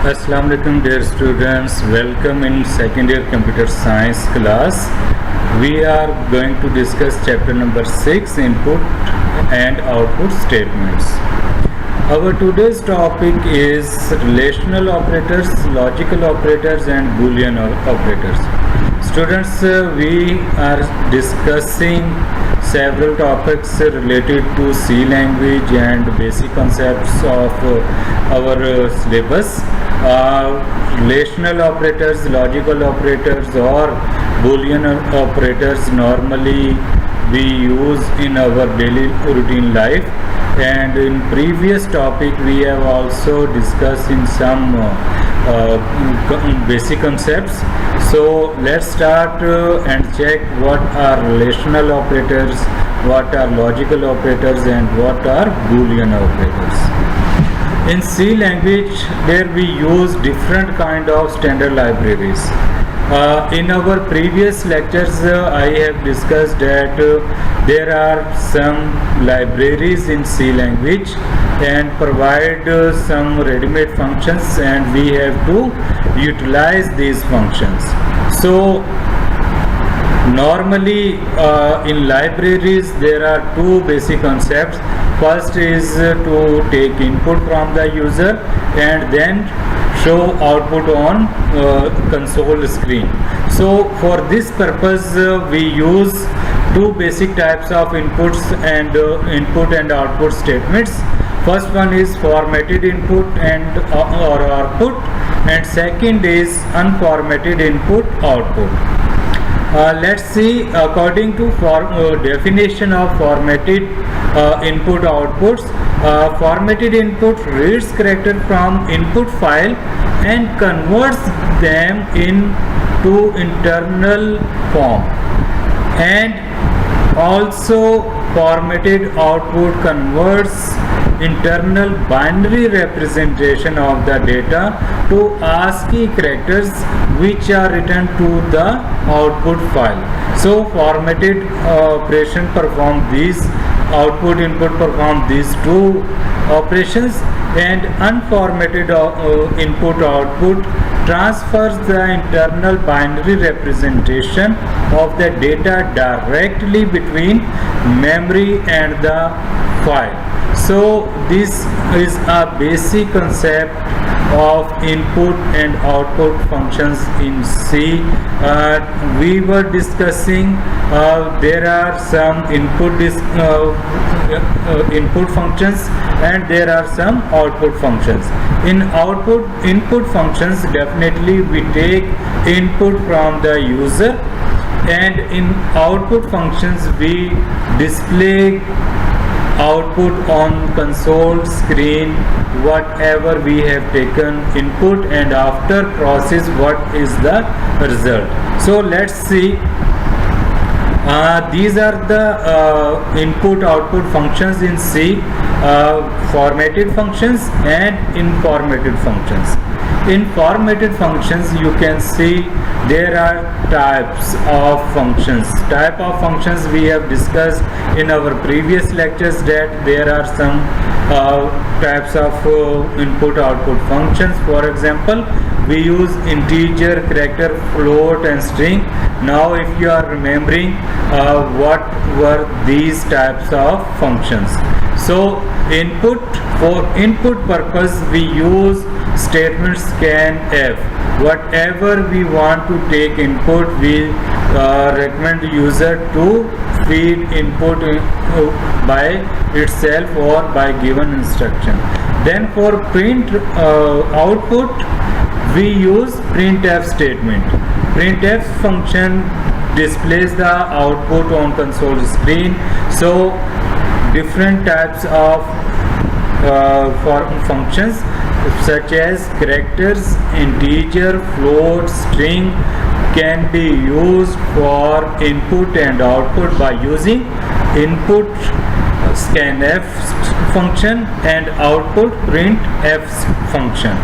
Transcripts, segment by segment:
Assalamu alaikum dear students, welcome in second year computer science class. We are going to discuss chapter number 6, input and output statements. Our today's topic is relational operators, logical operators and Boolean operators. Students, we are discussing several topics related to C language and basic concepts of our syllabus. Relational operators, logical operators or Boolean operators normally we use in our daily routine life, and in previous topic we have also discussed in some basic concepts. So let's start and check what are relational operators, what are logical operators and what are Boolean operators. In C language, there we use different kind of standard libraries. In our previous lectures, I have discussed that there are some libraries in C language and provide some ready-made functions, and we have to utilize these functions. So normally in libraries there are two basic concepts. First is to take input from the user and then show output on console screen. So for this purpose we use two basic types of inputs and input and output statements. First one is formatted input and or output, and second is unformatted input output. Let's see, according to definition of formatted input outputs, formatted input reads character from input file and converts them into internal form, and also formatted output converts internal binary representation of the data to ASCII characters which are written to the output file. So formatted operation perform these, output input perform these two operations, and unformatted input output transfers the internal binary representation of the data directly between memory and the file. So this is a basic concept of input and output functions in C. We were discussing there are some input functions and there are some output functions. In input functions, definitely we take input from the user, and in output functions we display output on console screen whatever we have taken input, and after process what is the result. So let's see, these are the input output functions in C, formatted functions and unformatted functions. In formatted functions you can see there are types of functions. Type of functions we have discussed in our previous lectures, that there are some types of input output functions. For example, we use integer, character, float and string. Now if you are remembering what were these types of functions. So input, for input purpose we use statement scanf. Whatever we want to take input, we recommend the user to feed input by itself or by given instruction. Then for print output we use printf statement. Printf function displays the output on console screen. So different types of functions such as characters, integer, float, string can be used for input and output by using input scanf function and output printf function.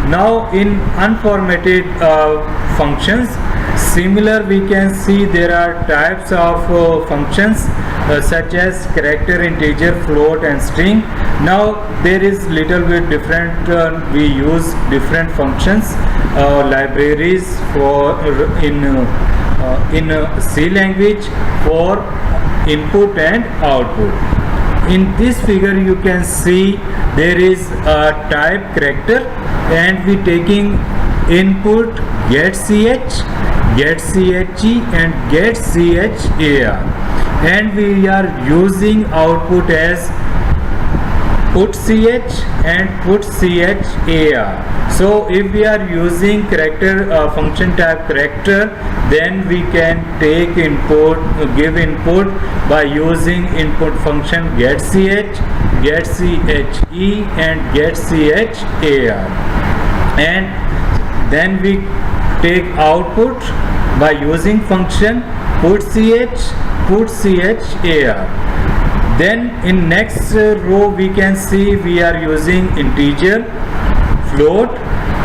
Now in unformatted functions, similar we can see there are types of functions such as character, integer, float and string. Now there is little bit different, we use different functions, libraries for in C language for input and output. In this figure you can see there is a type character, and we taking input get ch, get che and get char, and we are using output as put ch and put char. So if we are using character function type character, then we can take input, give input by using input function get ch, get che and get char, and then we take output by using function put ch, put char. Then in next row we can see we are using integer, float.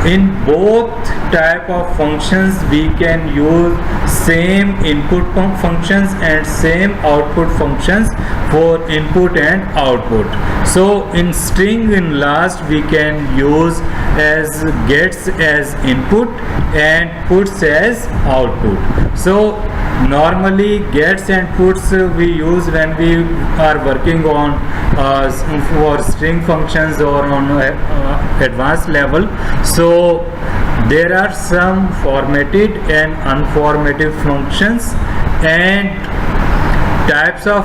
In both type of functions we can use same input functions and same output functions for input and output. So in string in last we can use as gets as input and puts as output. So normally gets and puts we use when we are working on for string functions or on advanced level. So there are some formatted and unformatted functions, and types of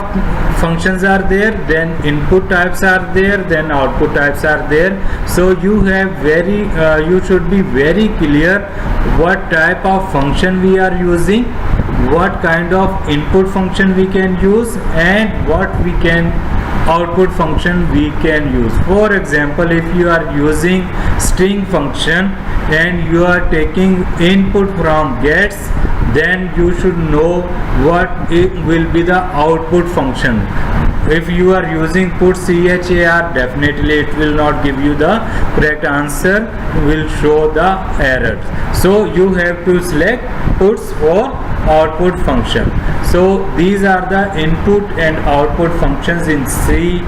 functions are there, then input types are there, then output types are there. So you have you should be very clear what type of function we are using, what kind of input function we can use, and what we can output function we can use. For example, if you are using string function and you are taking input from gets, then you should know what it will be the output function. If you are using put char, definitely it will not give you the correct answer, will show the errors. So you have to select puts or output function. So these are the input and output functions in C.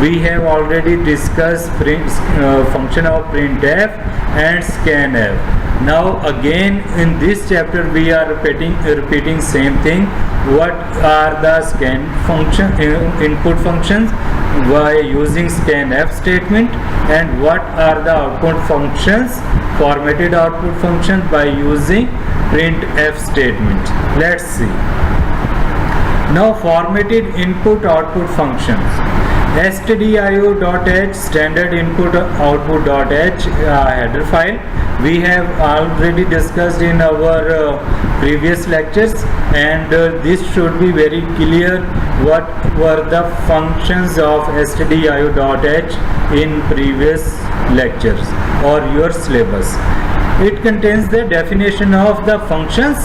We have already discussed function of printf and scanf. Now again in this chapter we are repeating same thing. What are the scan function input functions by using scanf statement, and what are the output functions, formatted output function by using printf statement. Let's see. Now formatted input output functions. stdio.h standard input output.h header file we have already discussed in our previous lectures, and this should be very clear what were the functions of stdio.h in previous lectures or your syllabus. It contains the definition of the functions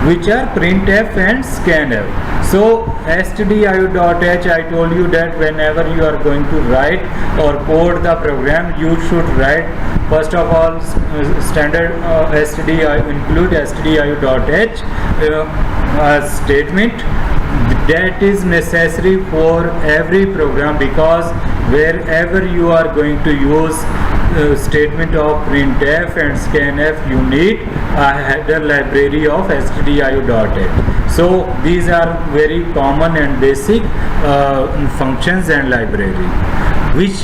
which are printf and scanf. So stdio.h, I told you that whenever you are going to write or code the program, you should write first of all standard include stdio.h statement. That is necessary for every program, because wherever you are going to use statement of printf and scanf, you need a header library of stdio.h. So these are very common and basic functions and library, which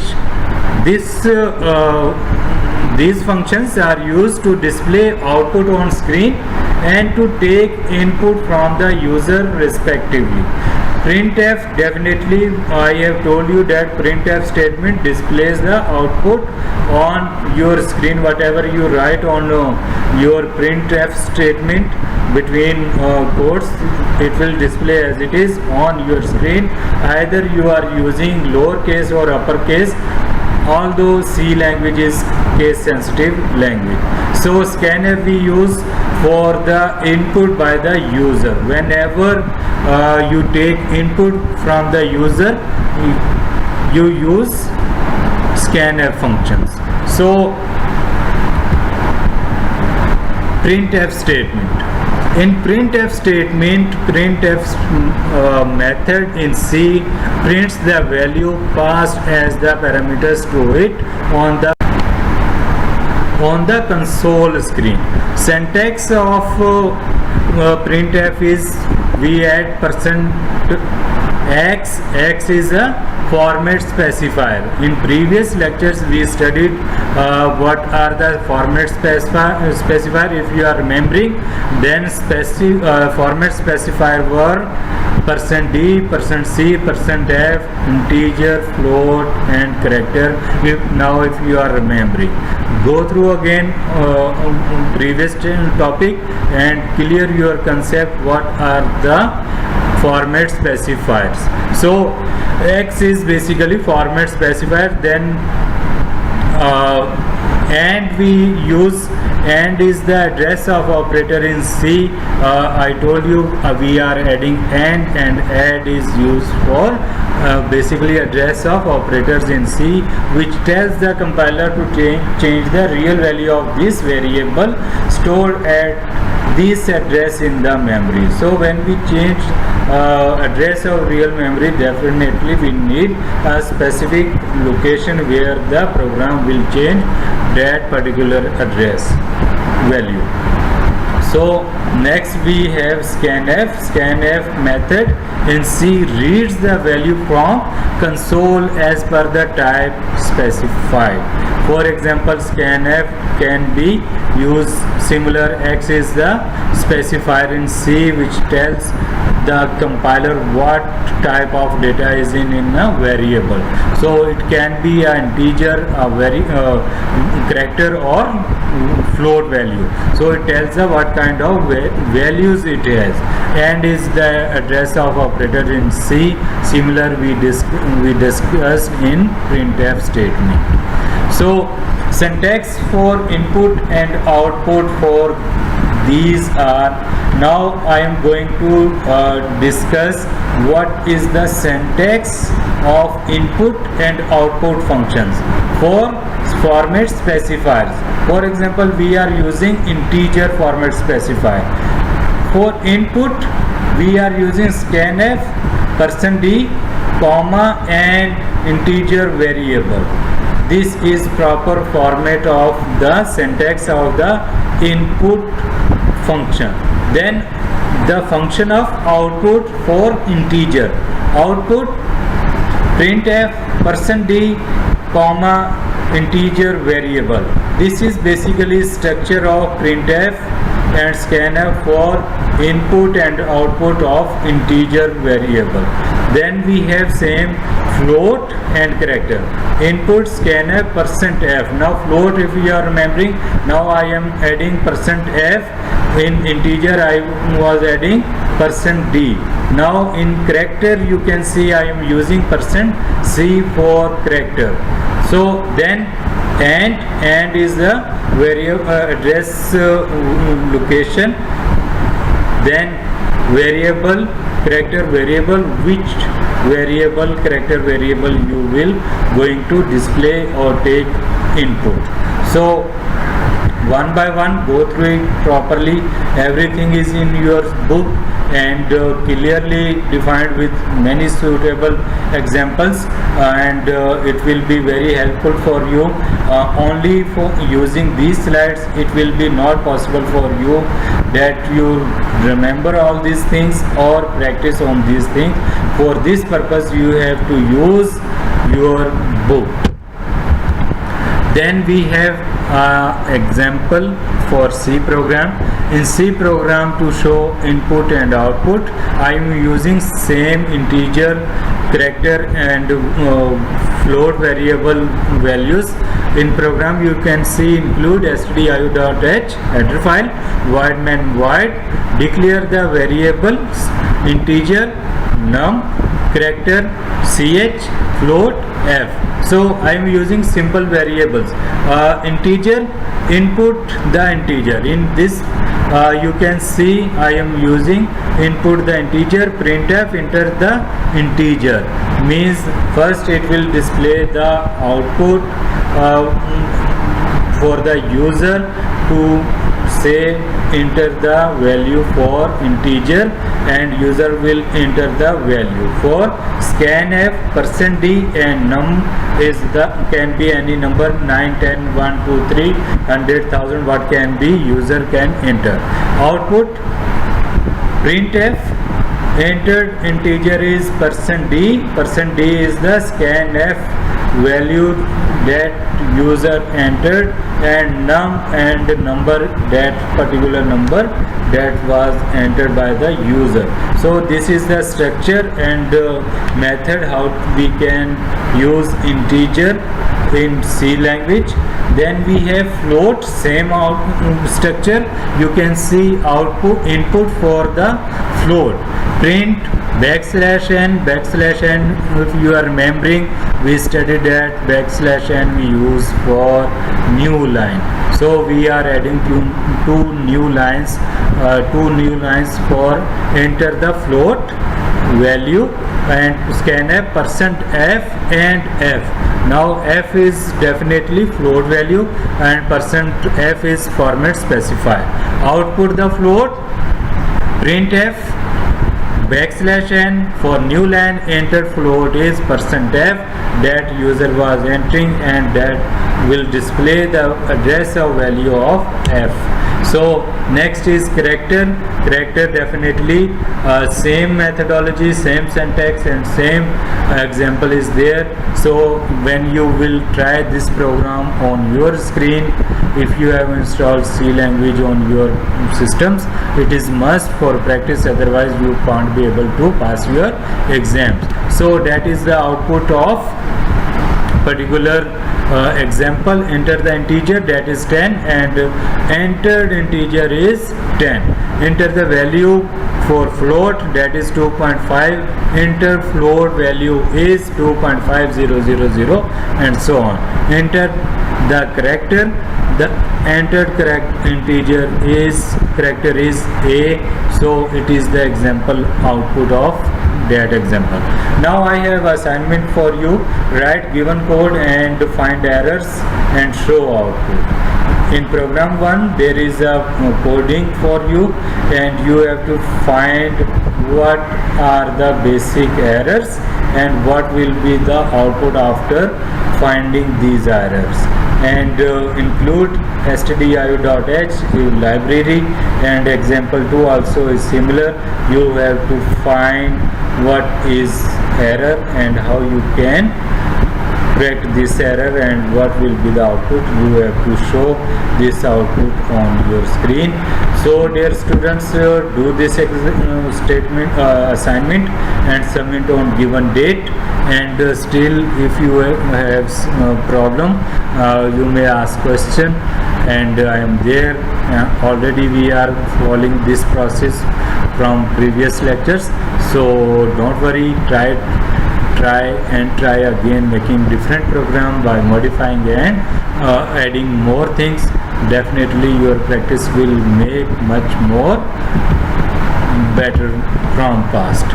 these functions are used to display output on screen and to take input from the user respectively. Printf, definitely I have told you that printf statement displays the output on your screen. Whatever you write on your printf statement between quotes, it will display as it is on your screen. Either you are using lowercase or uppercase, although C language is case sensitive language. So scanf we use for the input by the user. Whenever you take input from the user, you use scanf functions. So printf statement. In printf statement, printf method in C prints the value passed as the parameters to it on the console screen. Syntax of printf is we add %x. X is a format specifier. In previous lectures we studied what are the format specifier. If you are remembering, then format specifier were %d, %c, %f, integer, float and character. Now if you are remembering, go through again previous topic and clear your concept what are the format specifiers. So X is basically format specifier. Then and we use and is the address of operator in C. I told you we are adding and add is used for basically address of operators in C, which tells the compiler to change the real value of this variable stored at this address in the memory. So when we change address of real memory, definitely we need a specific location where the program will change that particular address value. So next we have scanf. Scanf method in C reads the value from console as per the type specified. For example, scanf can be used similar. X is the specifier in C which tells the compiler what type of data is in a variable. So it can be an integer, a character or float value. So it tells us what kind of values it has. And is the address of operator in C. Similar we discussed in printf statement. So syntax for input and output for these are. Now I am going to discuss what is the syntax of input and output functions for format specifiers. For example, we are using integer format specifier. For input we are using scanf, %d, comma and integer variable. This is proper format of the syntax of the input function. Then the function of output for integer. Output printf, %d, comma integer variable. This is basically structure of printf and scanf for input and output of integer variable. Then we have same float and character. Input scanf %f. Now float, if you are remembering, now I am adding %f. In integer I was adding %d. Now in character you can see I am using %c for character. So then and is the variable address location. Then variable, character variable, which variable, character variable you will going to display or take input. So one by one go through it properly. Everything is in your book and clearly defined with many suitable examples, and it will be very helpful for you. Only for using these slides it will be not possible for you that you remember all these things or practice on these things. For this purpose you have to use your book. Then we have example for C program. In C program, to show input and output, I am using same integer, character and float variable values. In program you can see include stdio.h header file, void main void, declare the variables integer, num, character, ch, float, f. So I am using simple variables. Integer, input the integer. In this you can see I am using input the integer, printf enter the integer, means first it will display the output for the user to say enter the value for integer and user will enter the value. For scanf, %d and num is the can be any number 9, 10, 1, 2, 3, 100,000 what can be user can enter. Output printf, entered integer is %d. %d is the scanf value that user entered and num and number, that particular number that was entered by the user. So this is the structure and method how we can use integer in C language. Then we have float, same structure. You can see output input for the float. Print \n, if you are remembering, we studied that \n we use for new line. So we are adding two new lines for enter the float value and scanf %f and f. Now f is definitely float value and %f is format specified. Output the float, printf \n for new line entered float is %f that user was entering and that will display the address of value of f. So next is character. Character definitely same methodology, same syntax and same example is there. So when you will try this program on your screen, if you have installed C language on your systems, it is must for practice, otherwise you can't be able to pass your exams. So that is the output of particular example. Enter the integer, that is 10 and entered integer is 10. Enter the value for float, that is 2.5. Enter float value is 2.5000 and so on. Enter the character, the entered integer is a, so it is the example output of that example. Now I have assignment for you. Write given code and find errors and show output. In program 1 there is a coding for you and you have to find what are the basic errors and what will be the output after finding these errors, and include stdio.h library, and example 2 also is similar. You have to find what is error and how you can correct this error and what will be the output. You have to show this output on your screen. So dear students, do this assignment and submit on given date, and still if you have problem you may ask question and I am there. Already we are following this process from previous lectures, so don't worry, try again, making different program by modifying and adding more things. Definitely your practice will make much more better from past.